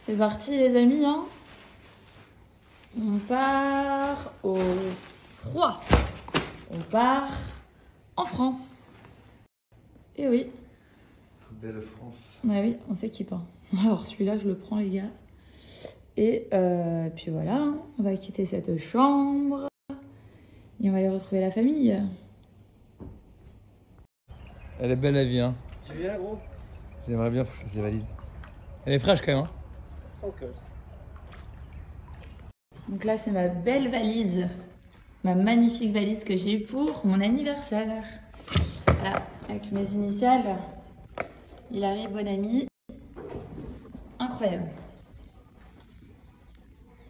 C'est parti les amis, hein. On part au froid. On part en France. Et oui. Belle France. Ouais, oui, on s'équipe. Hein. Alors celui-là, je le prends les gars. Et puis voilà, hein. On va quitter cette chambre. Et on va aller retrouver la famille. Elle est belle la vie, hein. Tu viens, gros? J'aimerais bien foutre ses valises. Elle est fraîche quand même, hein. Focus. Donc là, c'est ma belle valise. Ma magnifique valise que j'ai eue pour mon anniversaire. Voilà, avec mes initiales. Il arrive, bon ami. Incroyable.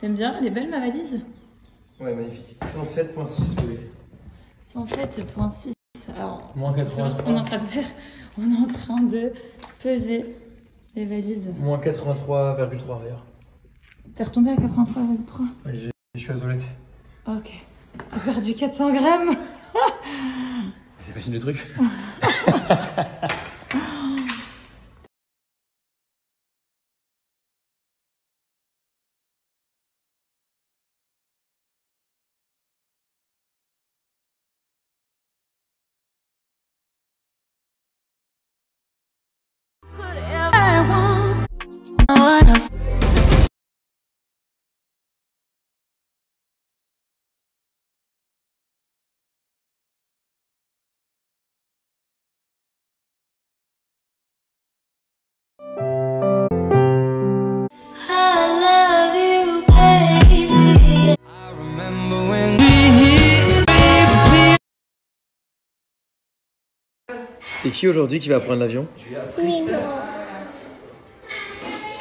T'aimes bien? Elle est belle ma valise? Ouais, magnifique. 107.6 bébé. 107.6. Alors, Moins 83. on est en train de faire, on est en train de peser les valises. Moins 83,3 d'ailleurs. T'es retombé à 83,3? Ouais, je suis aux toilettes. Ok. T'as perdu 400 grammes? J'imagine le truc. C'est qui aujourd'hui qui va prendre l'avion? Milo.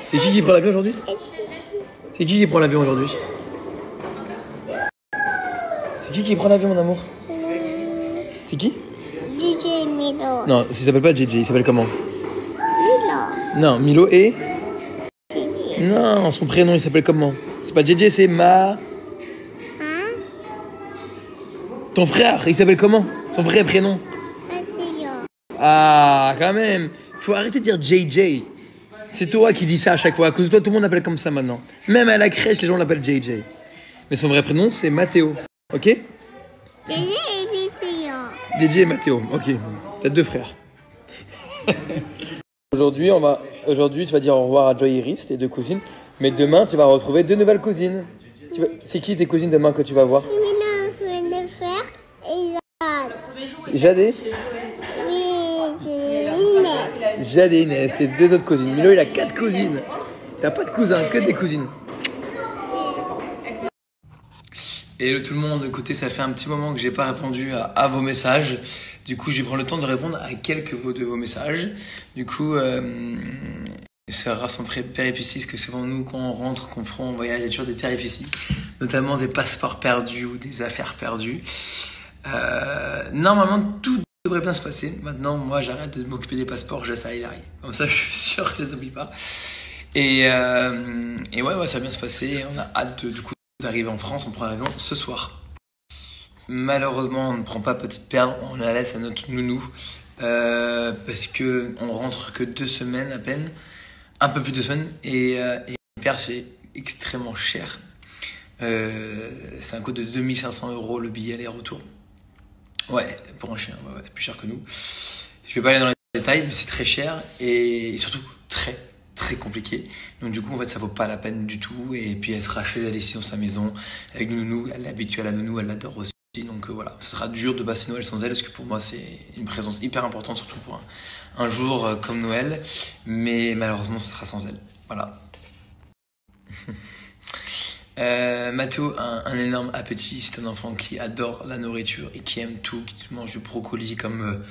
C'est qui prend l'avion aujourd'hui? C'est qui prend l'avion aujourd'hui? C'est qui prend l'avion, mon amour? C'est qui? DJ Milo. Non, il s'appelle pas JJ, il s'appelle comment? Milo. Non, Milo et... DJ. Non, son prénom il s'appelle comment? C'est pas JJ, c'est Ma... Hein? Ton frère, il s'appelle comment? Son vrai prénom? Mathieu. Ah, quand même. Faut arrêter de dire JJ. C'est toi qui dis ça à chaque fois. À cause de toi, tout le monde l'appelle comme ça maintenant. Même à la crèche, les gens l'appellent JJ. Mais son vrai prénom, c'est Mathéo. Ok? DJ et Mathieu. DJ et Mathéo. Ok. T'as deux frères. Aujourd'hui, tu vas dire au revoir à Joy et Iris, tes deux cousines. Mais demain, tu vas retrouver deux nouvelles cousines. C'est qui tes cousines demain que tu vas voir? Milo vient de faire et Jade et... oui, c'est Inès. Jade et Inès, les deux autres cousines. Milo, il a 4 cousines. T'as pas de cousins, que des cousines. Et tout le monde, écoutez, ça fait un petit moment que j'ai pas répondu à vos messages. Du coup, je vais prendre le temps de répondre à quelques de vos messages. Du coup, ça sera sans péripéties, que souvent nous, quand on rentre, qu'on prend en voyage, il y a toujours des péripéties. Notamment des passeports perdus ou des affaires perdues. Normalement, tout devrait bien se passer. Maintenant, moi, j'arrête de m'occuper des passeports, je laisse à Hilary. Comme ça, je suis sûr que je les oublie pas. Et ouais, ça va bien se passer. On a hâte du coup d'arriver en France. On prend l'avion ce soir. Malheureusement, on ne prend pas Petite Perle. On la laisse à notre nounou parce que on rentre que 2 semaines à peine, un peu plus de 2 semaines. Et Perle, c'est extrêmement cher. C'est un coût de 2500 € le billet aller-retour. Ouais, pour un chien, ouais, c'est plus cher que nous. Je vais pas aller dans les détails, mais c'est très cher et surtout très compliqué. Donc du coup, en fait, ça vaut pas la peine du tout. Et puis elle sera chez elle ici dans sa maison avec nounou. Elle est habituée à la nounou, elle l'adore aussi. Donc voilà, ça sera dur de passer Noël sans elle parce que pour moi, c'est une présence hyper importante, surtout pour un jour comme Noël. Mais malheureusement, ça sera sans elle. Voilà. Mathéo a un énorme appétit. C'est un enfant qui adore la nourriture et qui aime tout, qui mange du brocoli comme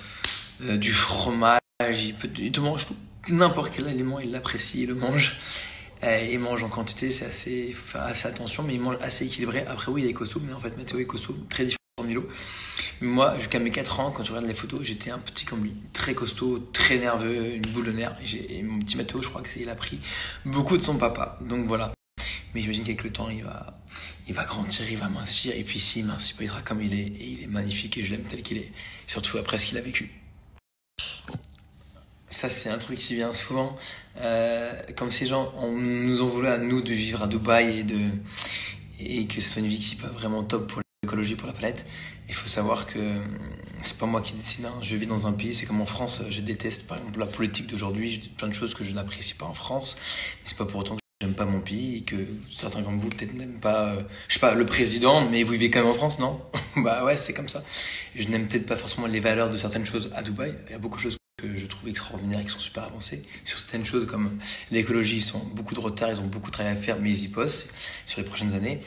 du fromage. Il te mange n'importe quel aliment, il l'apprécie, il le mange. Il mange en quantité, il faut faire assez attention, mais il mange assez équilibré. Après oui, il est costaud, mais en fait Mathéo est costaud, très différent de Milo. Mais moi, jusqu'à mes 4 ans, quand tu regardes les photos, j'étais un petit comme lui, très costaud, très nerveux, une boule de nerfs. Et mon petit Mathéo, je crois qu'il a pris beaucoup de son papa. Donc voilà. Mais j'imagine qu'avec le temps, il va grandir, il va mincir. Et puis s'il mincit pas, il sera comme il est. Et il est magnifique et je l'aime tel qu'il est. Surtout après ce qu'il a vécu. Ça, c'est un truc qui vient souvent. Comme ces gens nous ont voulu à nous de vivre à Dubaï et que ce soit une vie qui n'est pas vraiment top pour l'écologie, pour la planète. Il faut savoir que c'est pas moi qui décide. Hein. Je vis dans un pays, c'est comme en France. Je déteste par exemple la politique d'aujourd'hui. Je dis plein de choses que je n'apprécie pas en France. Mais c'est pas pour autant que j'aime pas mon pays et que certains comme vous peut-être n'aiment pas, je sais pas, le président, mais vous vivez quand même en France, non? Bah ouais, c'est comme ça. Je n'aime peut-être pas forcément les valeurs de certaines choses à Dubaï. Il y a beaucoup de choses que je trouve extraordinaires, qui sont super avancées. Sur certaines choses comme l'écologie, ils ont beaucoup de retard, ils ont beaucoup de travail à faire, mais ils y bossent sur les prochaines années.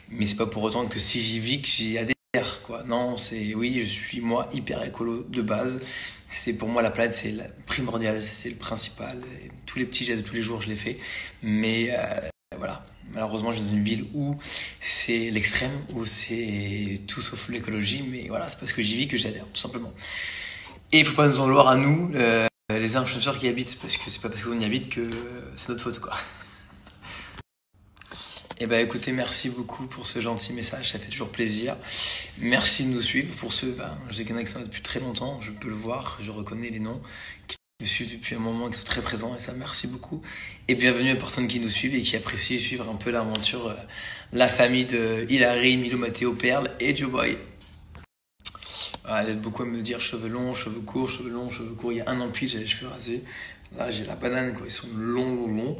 Mais c'est pas pour autant que si j'y vis, que j'y adhère, quoi. Non, oui, je suis moi hyper écolo de base. C'est pour moi la planète, c'est la primordiale, c'est le principal. Et tous les petits gestes de tous les jours, je les fais. Mais voilà, malheureusement, je suis dans une ville où c'est l'extrême, où c'est tout sauf l'écologie. Mais voilà, c'est parce que j'y vis que j'adhère, tout simplement. Et il faut pas nous en vouloir à nous, les influenceurs qui y habitent, parce que c'est pas parce qu'on y habite que c'est notre faute, quoi. Eh ben écoutez, merci beaucoup pour ce gentil message, ça fait toujours plaisir. Merci de nous suivre pour ceux, je sais qu'il y en a qui sont là depuis très longtemps, je peux le voir, je reconnais les noms, qui me suivent depuis un moment, qui sont très présents, et ça, merci beaucoup. Et bienvenue aux personnes qui nous suivent et qui apprécient suivre un peu l'aventure, la famille de Hilary, Milo, Mathéo, Perle et Joe Boy. Voilà, il y a beaucoup à me dire cheveux longs, cheveux courts, cheveux longs, cheveux courts. Il y a un an pile, j'avais les cheveux rasés. Là, j'ai la banane, quoi. Ils sont longs.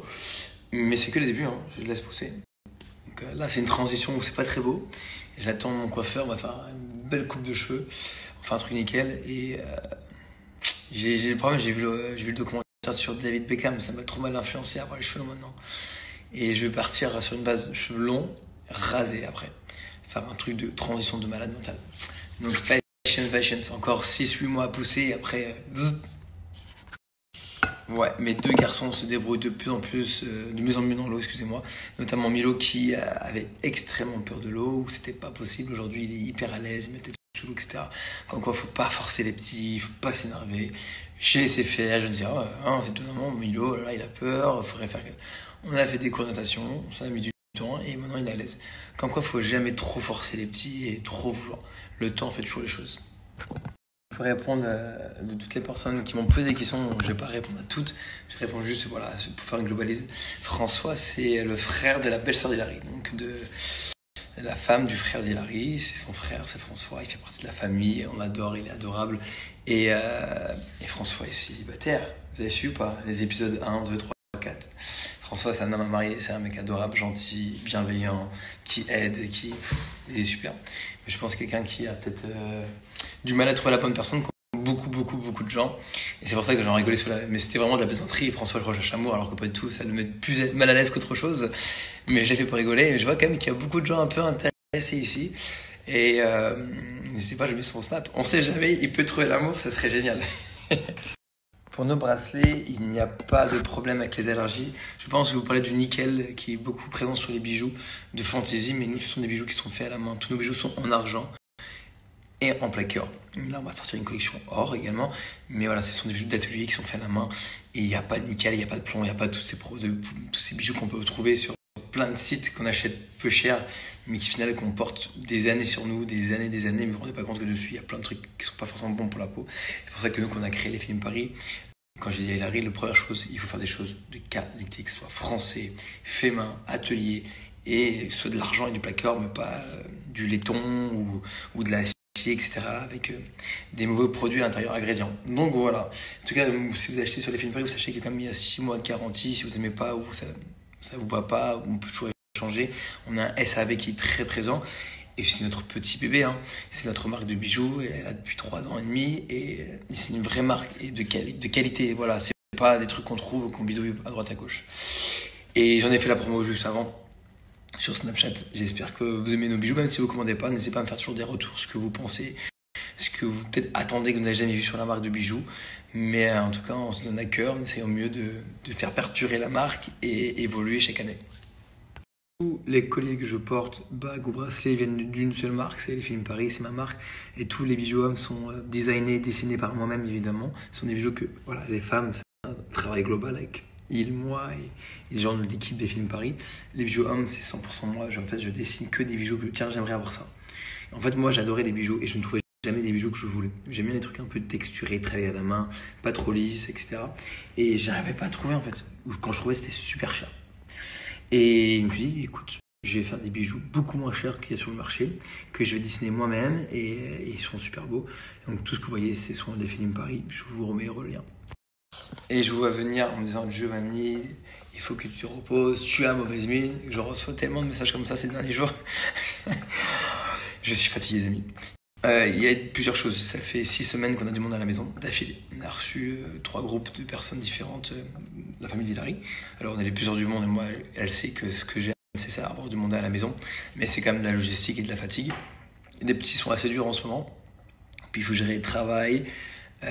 Mais c'est que le début, hein. Je les laisse pousser. Donc là, c'est une transition où c'est pas très beau. J'attends mon coiffeur, on va faire une belle coupe de cheveux. On fait un truc nickel. Et j'ai le problème, j'ai vu le documentaire sur David Beckham. Ça m'a trop mal influencé à avoir les cheveux longs maintenant. Et je vais partir sur une base de cheveux longs, rasés après. Faire un truc de transition de malade mental. Donc, fashion, c'est encore 6-8 mois à pousser et après... Ouais, mes deux garçons se débrouillent de mieux en mieux dans l'eau, excusez-moi. Notamment Milo qui avait extrêmement peur de l'eau, où c'était pas possible. Aujourd'hui, il est hyper à l'aise, il mettait tout sous l'eau, etc. Comme quoi, faut pas forcer les petits, faut pas s'énerver. J'ai laissé faire, je me disais, c'est étonnamment, Milo, là, il a peur, faudrait faire... On a fait des cours de natation, ça a mis du temps et maintenant il est à l'aise. Comme quoi, faut jamais trop forcer les petits et trop vouloir. Le temps fait toujours les choses. Pour répondre de toutes les personnes qui m'ont posé des questions, je ne vais pas répondre à toutes. Je réponds juste, voilà, pour faire une globalise. François, c'est le frère de la belle-sœur d'Hilary, donc de la femme du frère d'Hilary. C'est son frère, c'est François. Il fait partie de la famille, on l'adore, il est adorable. Et François est célibataire. Vous avez su ou pas? Les épisodes 1, 2, 3, 4. François, c'est un homme à marier, c'est un mec adorable, gentil, bienveillant, qui aide, il est super. Mais je pense que quelqu'un qui a peut-être du mal à trouver la bonne personne, comme beaucoup de gens. Et c'est pour ça que j'en rigolais mais c'était vraiment de la plaisanterie. François, je recherche l'amour, alors que pas du tout, ça le met plus mal à l'aise qu'autre chose. Mais je l'ai fait pour rigoler. Mais je vois quand même qu'il y a beaucoup de gens un peu intéressés ici. Et n'hésitez pas, je mets son snap. On sait jamais, il peut trouver l'amour, ça serait génial. Pour nos bracelets, il n'y a pas de problème avec les allergies. Je pense que vous parlez du nickel qui est beaucoup présent sur les bijoux de fantaisie, mais nous, ce sont des bijoux qui sont faits à la main. Tous nos bijoux sont en argent et en plaqué or. Là, on va sortir une collection or également, mais voilà, ce sont des bijoux d'atelier qui sont faits à la main. Et il n'y a pas de nickel, il n'y a pas de plomb, il n'y a pas tous ces bijoux qu'on peut trouver sur plein de sites qu'on achète peu cher, mais qui finalement comportent des années sur nous, des années, mais vous ne vous rendez pas compte que dessus, il y a plein de trucs qui ne sont pas forcément bons pour la peau. C'est pour ça que nous, qu'on a créé les Films Paris, quand j'ai dit à Hilary, la première chose, il faut faire des choses de qualité, que ce soit français, fait main, atelier, et soit de l'argent et du placard, mais pas du laiton ou de l'acier, etc., avec des mauvais produits à l'intérieur ingrédients. Donc voilà. En tout cas, si vous achetez sur les Films Paris, vous sachez qu'il y a quand même 6 mois de garantie. Si vous n'aimez pas ou ça vous va pas, on peut toujours changer. On a un SAV qui est très présent. Et c'est notre petit bébé, hein. C'est notre marque de bijoux, elle est là depuis 3 ans et demi, et c'est une vraie marque et de qualité, voilà, c'est pas des trucs qu'on trouve ou qu'on bidouille à droite à gauche. Et j'en ai fait la promo juste avant sur Snapchat. J'espère que vous aimez nos bijoux, même si vous ne commandez pas, n'hésitez pas à me faire toujours des retours, ce que vous pensez, ce que vous peut-être attendez que vous n'avez jamais vu sur la marque de bijoux. Mais en tout cas, on se donne à cœur, on essaie au mieux de faire perdurer la marque et évoluer chaque année. Tous les colliers que je porte, bagues ou bracelets, viennent d'une seule marque, c'est les Films Paris, c'est ma marque. Et tous les bijoux hommes sont designés, dessinés par moi-même évidemment. Ce sont des bijoux que, voilà, les femmes, c'est un travail global avec moi et les gens de l'équipe des Films Paris. Les bijoux hommes, c'est 100% moi. En fait, je dessine que des bijoux que, tiens, j'aimerais avoir ça. En fait, moi, j'adorais les bijoux et je ne trouvais jamais des bijoux que je voulais. J'aime bien les trucs un peu texturés, travaillés à la main, pas trop lisses, etc. Et j'arrivais pas à trouver en fait. Ou quand je trouvais, c'était super cher. Et je me suis dit, écoute, je vais faire des bijoux beaucoup moins chers qu'il y a sur le marché, que je vais dessiner moi-même et ils sont super beaux. Donc tout ce que vous voyez, c'est sur le défilé Paris. Je vous remets le lien. Et je vous vois venir en me disant, Giovanni, il faut que tu te reposes, tu as mauvaise mine. Je reçois tellement de messages comme ça ces derniers jours. Je suis fatigué, les amis. Il y a plusieurs choses. Ça fait 6 semaines qu'on a du monde à la maison d'affilée. On a reçu 3 groupes de personnes différentes, la famille d'Hilary. Alors on est les plusieurs du monde et moi, elle sait que ce que j'aime, c'est ça, avoir du monde à la maison. Mais c'est quand même de la logistique et de la fatigue. Les petits sont assez durs en ce moment. Puis il faut gérer le travail,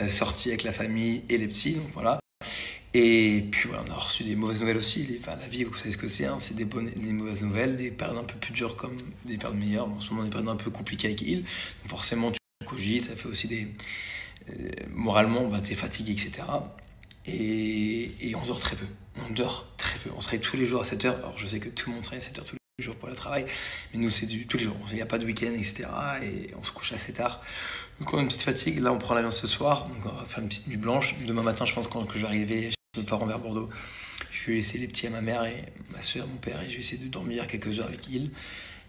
sortie avec la famille et les petits. Donc voilà. Et puis voilà, on a reçu des mauvaises nouvelles aussi. La vie, vous savez ce que c'est, hein, c'est des mauvaises nouvelles, des périodes un peu plus dures comme des périodes meilleures. En ce moment, des périodes un peu compliquées avec il. Donc forcément, tu cogites, ça fait aussi des... moralement, t'es fatigué, etc. Et on dort très peu. On dort très peu. On se réveille tous les jours à 7h. Alors je sais que tout le monde se réveille à 7h tous les jours pour le travail. Mais nous, c'est tous les jours. Il n'y a pas de week-end, etc. Et on se couche assez tard. Donc on a une petite fatigue. Là, on prend l'avion ce soir. Donc on va faire une petite nuit blanche. Demain matin, je pense que je vais arriver chez mes parents vers Bordeaux. Je vais laisser les petits à ma mère et ma soeur, mon père. Et je vais essayer de dormir quelques heures avec il.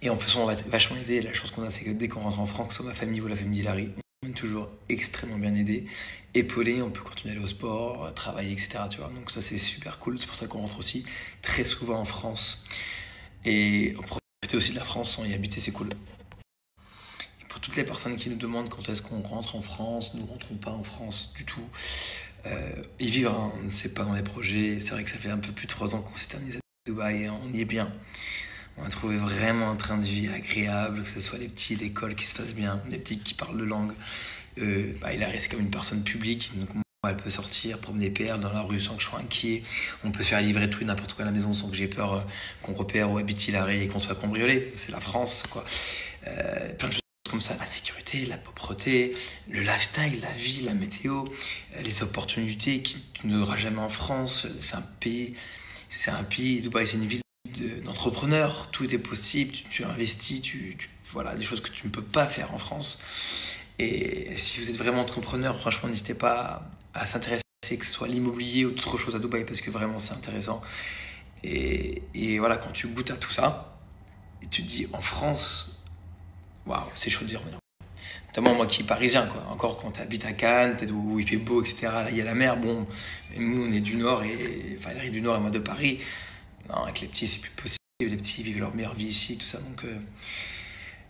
Et en plus, on va vachement aider. La chose qu'on a, c'est que dès qu'on rentre en France, que ce soit ma famille ou la famille d'Hilary, on est toujours extrêmement bien aidé, épaulé. On peut continuer à aller au sport, travailler, etc. Tu vois. Donc ça, c'est super cool. C'est pour ça qu'on rentre aussi très souvent en France. Et on profite aussi de la France sans y habiter, c'est cool. Pour toutes les personnes qui nous demandent quand est-ce qu'on rentre en France, nous ne rentrons pas en France du tout. Y vivre, hein, on ne sait pas dans les projets. C'est vrai que ça fait un peu plus de 3 ans qu'on s'éternise à Dubaï et on y est bien. On a trouvé vraiment un train de vie agréable, que ce soit les petits, l'école qui se passe bien, les petits qui parlent de langue. Hilary, c'est comme une personne publique, donc moi, elle peut sortir, promener perles dans la rue sans que je sois inquiet. On peut se faire livrer tout et n'importe quoi à la maison sans que j'ai peur qu'on repère où habite Hilary et qu'on soit cambriolé. C'est la France, quoi. Plein de choses comme ça, la sécurité, la propreté, le lifestyle, la vie, la météo, les opportunités que tu n'auras jamais en France. C'est un pays, Dubaï, c'est une ville d'entrepreneurs, tout est possible, tu investis, voilà, des choses que tu ne peux pas faire en France. Et si vous êtes vraiment entrepreneur, franchement, n'hésitez pas à s'intéresser, que ce soit l'immobilier ou d'autres choses à Dubaï, parce que vraiment, c'est intéressant. Et voilà, quand tu goûtes à tout ça, et tu te dis, en France, waouh, c'est chaud de dire. Notamment moi qui suis parisien, quoi. Encore quand tu habites à Cannes, où il fait beau, etc. Là, il y a la mer. Bon, nous, on est du Nord, enfin, il arrive du Nord et moi de Paris. Non, avec les petits, c'est plus possible. Les petits vivent leur meilleure vie ici, tout ça.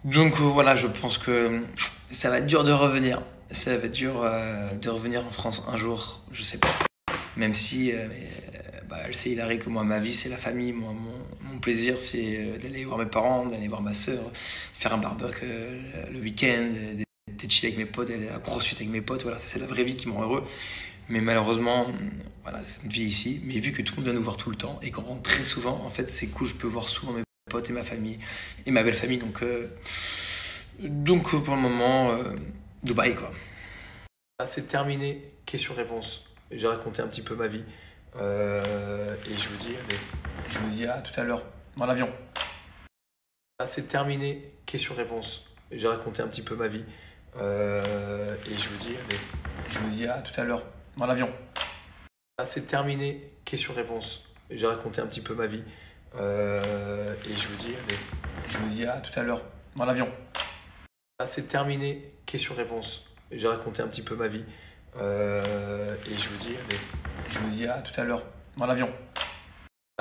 Donc voilà, je pense que ça va être dur de revenir. Ça va être dur de revenir en France un jour, je sais pas. Même si elle sait, Hilary, que moi, ma vie, c'est la famille. Moi, mon plaisir, c'est d'aller voir mes parents, d'aller voir ma soeur, de faire un barbecue le week-end, de chiller avec mes potes, d'aller à la CrossFit avec mes potes. Voilà, ça, c'est la vraie vie qui me rend heureux. Mais malheureusement, voilà, c'est une vie ici. Mais vu que tout le monde vient nous voir tout le temps et qu'on rentre très souvent, en fait, c'est cool. Je peux voir souvent mes potes et ma famille et ma belle famille. Donc pour le moment, Dubaï, quoi. C'est terminé. Question-réponse. J'ai raconté un petit peu ma vie. Et je vous dis à tout à l'heure dans l'avion. C'est terminé. Question-réponse. J'ai raconté un petit peu ma vie. Et je vous dis à tout à l'heure dans l'avion. C'est terminé. Question-réponse. J'ai raconté un petit peu ma vie. Et je vous dis à tout à l'heure dans l'avion. C'est terminé. Question-réponse. J'ai raconté un petit peu ma vie. Et je vous dis à tout à l'heure dans l'avion.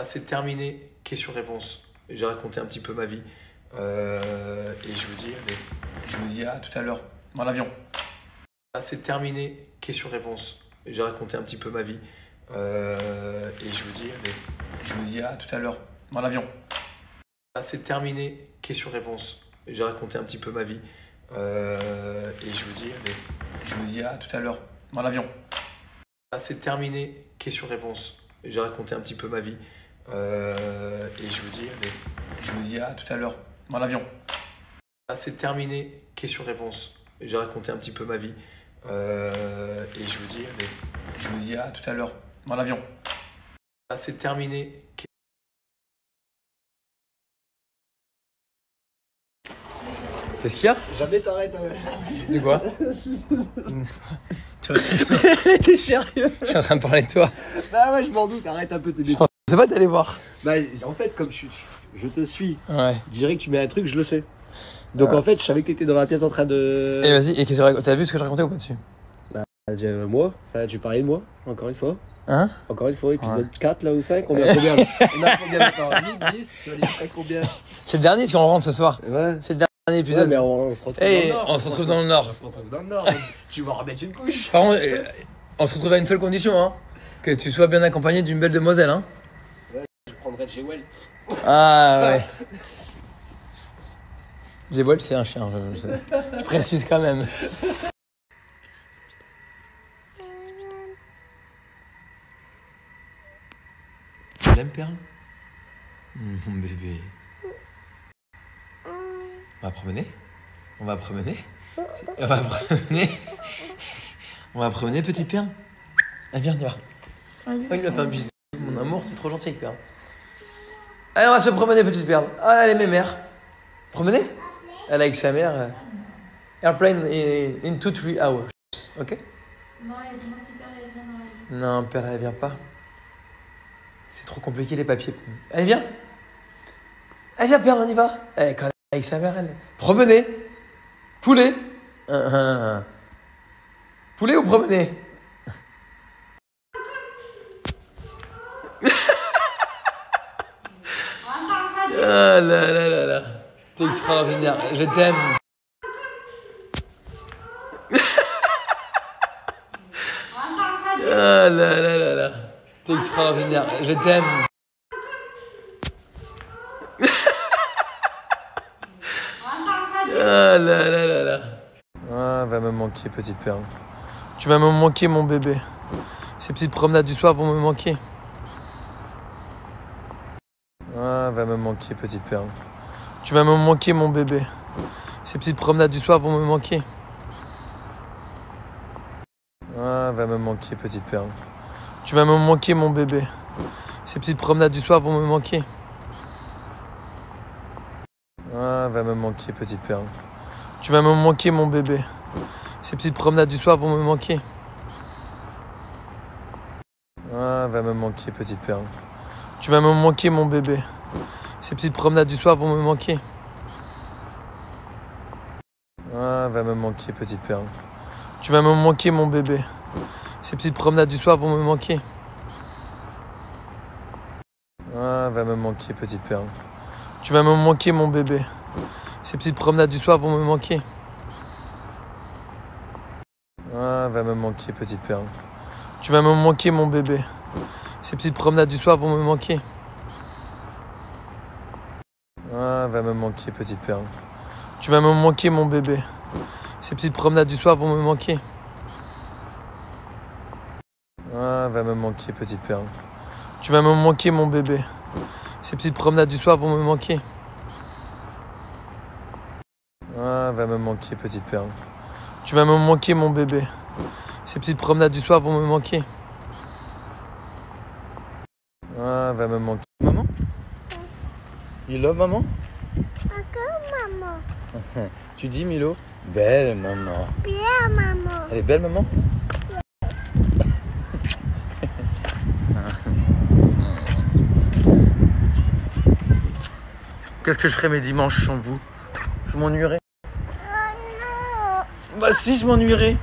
C'est terminé. Question-réponse. J'ai raconté un petit peu ma vie. Et je vous dis à tout à l'heure dans l'avion. C'est terminé. Question-réponse. J'ai raconté un petit peu ma vie. Et je vous dis à tout à l'heure dans l'avion. C'est terminé. Question-réponse. J'ai raconté un petit peu ma vie. Et je vous dis à tout à l'heure dans l'avion. C'est terminé. Question-réponse. J'ai raconté un petit peu ma vie. Et je vous dis à tout à l'heure dans l'avion. C'est terminé. Question-réponse. J'ai raconté un petit peu ma vie. Et je vous dis à tout à l'heure dans l'avion. C'est terminé. Qu'est-ce qu'il y a? Jamais t'arrêtes. De quoi? T'es sérieux? Je suis en train de parler de toi. Bah ouais, je m'en doute, arrête un peu tes bêtises. Je sais pas d'aller voir. Bah en fait, comme je te suis, Ouais. je dirais que tu mets un truc, je le sais. Donc en fait, je savais que t'étais dans la pièce en train de... Et vas-y, et qu'est-ce que t'as vu ce que je racontais ou pas dessus? Moi, enfin, tu parlais de moi, encore une fois. Hein? Encore une fois, épisode 4 là ou 5, on est à combien? On a combien maintenant? 8, 10, tu vas aller jusqu'à combien? C'est le dernier, parce qu'on rentre ce soir. Ouais. C'est le dernier épisode. Ouais, mais on se retrouve Hey, dans le Nord. on se retrouve dans le Nord. On se retrouve dans le Nord. Tu vas remettre une couche. Par contre, on se retrouve à une seule condition, hein. Que tu sois bien accompagné d'une belle demoiselle, hein. Ouais, je prendrai Jewel. Ah ouais. Jewel, c'est un chien, je précise quand même. Tu l'aimes, Perle? Mon bébé. On va promener? On va promener? On va promener? On va promener, petite Perle? Ah, viens, viens. Oh, il m'a fait un bisou. Mon amour, c'est trop gentil avec Perle. Allez, on va se promener, petite Perle. Ah, elle est mémère. Promener? Elle est avec sa mère. Airplane in 2-3 hours. Ok? Non, elle demande si Perle elle vient dans la vie. Non, Perle, elle vient pas. C'est trop compliqué les papiers. Allez, viens. Allez, viens, Perle, on y va. Eh, quand elle est avec sa mère, elle. Promener. Poulet. Poulet ou promener? Ah là là là là. T'es extraordinaire. Je t'aime. Ah là là là là. T'es extraordinaire. Je t'aime. Ah là là là là. Ah, va me manquer, petite Perle. Tu vas me manquer, mon bébé. Ces petites promenades du soir vont me manquer. Ah, va me manquer, petite Perle. Tu vas me manquer, mon bébé. Ces petites promenades du soir vont me manquer. Ah, va me manquer, petite Perle. Tu vas me manquer, mon bébé. Ces petites promenades du soir vont me manquer. Ah, va me manquer, petite Perle. Tu vas me manquer, mon bébé. Ces petites promenades du soir vont me manquer. Ah, va me manquer, petite Perle. Tu vas me manquer, mon bébé. Ces petites promenades du soir vont me manquer. Ah, va me manquer, petite Perle. Tu vas me manquer, mon bébé. Ces petites promenades du soir vont me manquer. Ah, va me manquer, petite Perle. Tu vas me manquer, mon bébé. Ces petites promenades du soir vont me manquer. Ah, va me manquer, petite Perle. Tu vas me manquer, mon bébé. Ces petites promenades du soir vont me manquer. Ah, va me manquer, petite Perle. Tu vas me manquer, mon bébé. Ces petites promenades du soir vont me manquer. Ah, va me manquer, petite Perle. Tu vas me manquer, mon bébé. Ces petites promenades du soir vont me manquer. Ah, va me manquer, petite Perle. Tu vas me manquer, mon bébé. Ces petites promenades du soir vont me manquer. Ah, va me manquer. Maman? You love maman? Encore maman. Tu dis, Milo? Belle maman. Bien maman. Elle est belle, maman? Qu'est-ce que je ferais mes dimanches sans vous? Je m'ennuierais. Oh non. Bah si, je m'ennuierais.